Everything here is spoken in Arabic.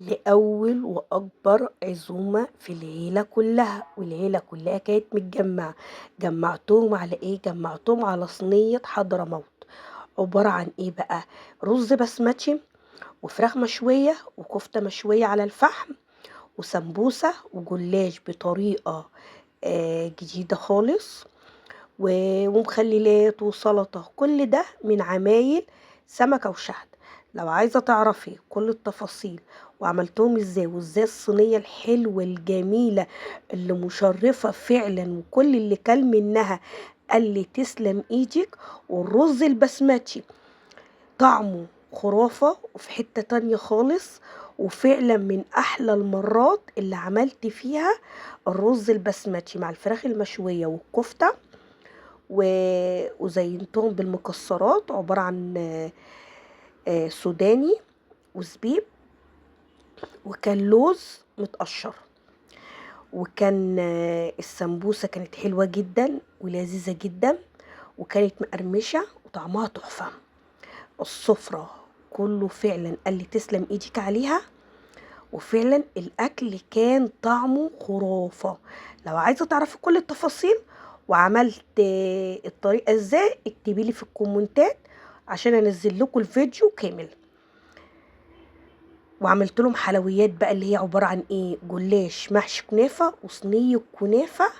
لأول وأكبر عزومة في العيلة كلّها، والعيلة كلّها كانت متجمّعة. جمّعتهم على إيه، جمّعتهم على صينية حضرموت، عبارة عن إيه بقى، رُز بسمتي وفراخ مشوية وكفتة مشوية على الفحم وسمبوسة وجلاش بطريقة جديدة خالص، ومخلّلات وسلطة، كل ده من عمايل سمكة وشهد. لو عايزة تعرفي كل التفاصيل وعملتهم إزاي، وإزاي الصينية الحلوة الجميلة اللي مُشرِّفة فعلًا وكل اللي كَل منها قال لي تسلم إيدِك، والرز البسمتي طعمه خرافة وفي حتّة تانية خالص، وفعلًا من أحلى المرّات اللي عملت فيها الرز البسمتي مع الفراخ المشوية والكفتة، و وزيّنتهم بالمكسّرات عبارة عن سوداني وزبيب، وكان لوز متقشّر، وكان السمبوسة كانت حلوة جدًا ولذيذة جدًا، وكانت مقرمشة وطعمها تحفة. السفرة كُلّه فعلًا قال لي تسلم إيدِك عليها، وفعلًا الأكل كان طعمه خرافة. لو عايزة تعرفي كل التفاصيل وعملت الطريقة إزاي، اكتبي لي في الكومنتات عشان أنزّل لكم الفيديو كامل. وعملت لهم حلويات بقى اللي هي عبارة عن إيه، جلاش محشي كنافة وصينية كنافة